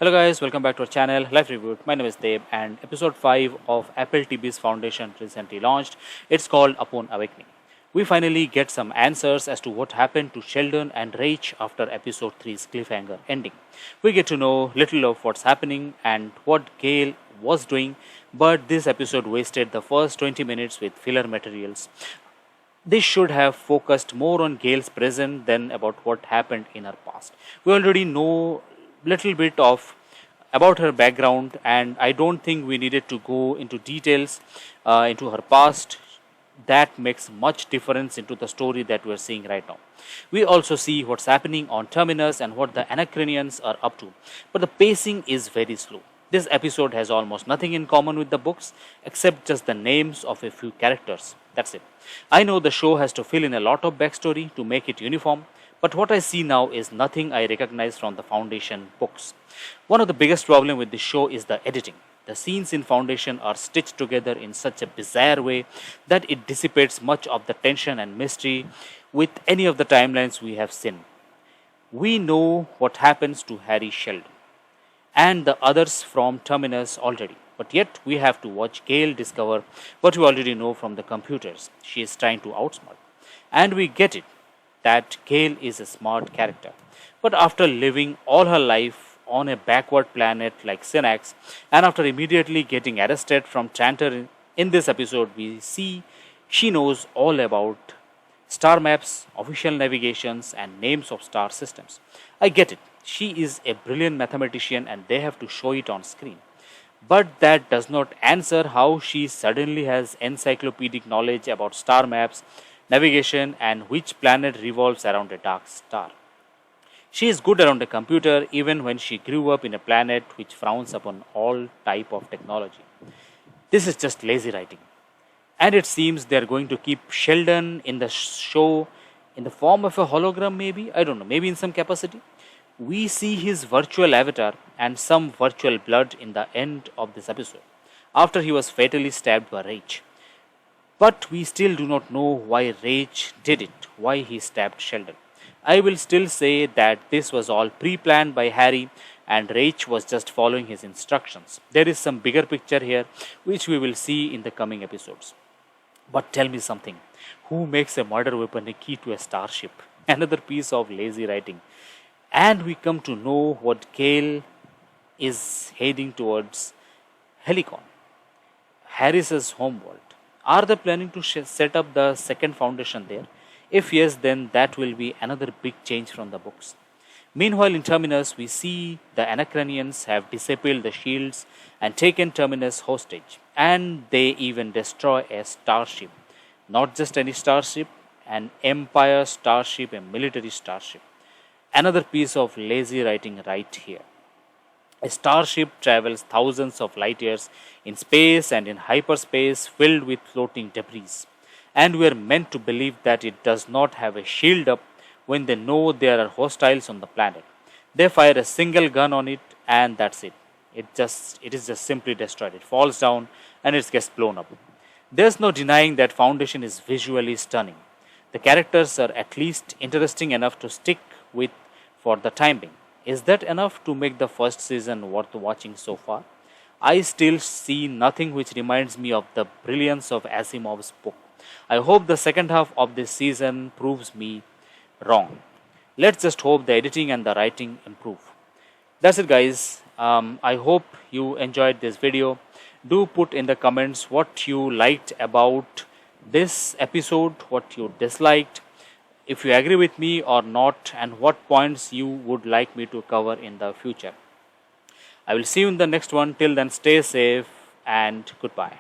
Hello guys, welcome back to our channel Life Reviewed. My name is Deb and episode 5 of Apple TV's Foundation recently launched. It's called Upon Awakening. We finally get some answers as to what happened to Sheldon and Rach after episode 3's cliffhanger ending. We get to know little of what's happening and what Gail was doing, but this episode wasted the first 20 minutes with filler materials. This should have focused more on Gail's present than about what happened in her past. We already know little bit of about her background, and I don't think we needed to go into details into her past. That makes much difference into the story that we're seeing right now. We also see what's happening on Terminus and what the Anachronians are up to, but the pacing is very slow. This episode has almost nothing in common with the books except just the names of a few characters. That's it. I know the show has to fill in a lot of backstory to make it uniform, but what I see now is nothing I recognize from the Foundation books. One of the biggest problems with this show is the editing. The scenes in Foundation are stitched together in such a bizarre way that it dissipates much of the tension and mystery with any of the timelines we have seen. We know what happens to Harry Sheldon and the others from Terminus already, but yet we have to watch Gail discover what we already know from the computers. She is trying to outsmart, and we get it that Gail is a smart character. But after living all her life on a backward planet like Synax, and after immediately getting arrested from Trantor in this episode, we see she knows all about star maps, official navigations, and names of star systems. I get it. She is a brilliant mathematician and they have to show it on screen. But that does not answer how she suddenly has encyclopedic knowledge about star maps, navigation, and which planet revolves around a dark star. She is good around a computer even when she grew up in a planet which frowns upon all type of technology. This is just lazy writing. And it seems they are going to keep Sheldon in the show in the form of a hologram, maybe? I don't know, maybe in some capacity. We see his virtual avatar and some virtual blood in the end of this episode, after he was fatally stabbed by Rach. But we still do not know why Rach did it, why he stabbed Sheldon. I will still say that this was all pre-planned by Harry and Rach was just following his instructions. There is some bigger picture here which we will see in the coming episodes. But tell me something, who makes a murder weapon a key to a starship? Another piece of lazy writing. And we come to know what Gail is heading towards Helicon, Harris's homeworld. Are they planning to set up the second foundation there? If yes, then that will be another big change from the books. Meanwhile, in Terminus, we see the Anachronians have disabled the shields and taken Terminus hostage. And they even destroy a starship. Not just any starship, an Empire starship, a military starship. Another piece of lazy writing right here. A starship travels thousands of light years in space and in hyperspace filled with floating debris. And we are meant to believe that it does not have a shield up when they know there are hostiles on the planet. They fire a single gun on it and that's it. It is just simply destroyed. It falls down and it gets blown up. There's no denying that Foundation is visually stunning. The characters are at least interesting enough to stick with for the time being. Is that enough to make the first season worth watching so far? I still see nothing which reminds me of the brilliance of Asimov's book. I hope the second half of this season proves me wrong. Let's just hope the editing and the writing improve. That's it guys. I hope you enjoyed this video. Do put in the comments what you liked about this episode, what you disliked, if you agree with me or not, and what points you would like me to cover in the future. I will see you in the next one. Till then, stay safe and goodbye.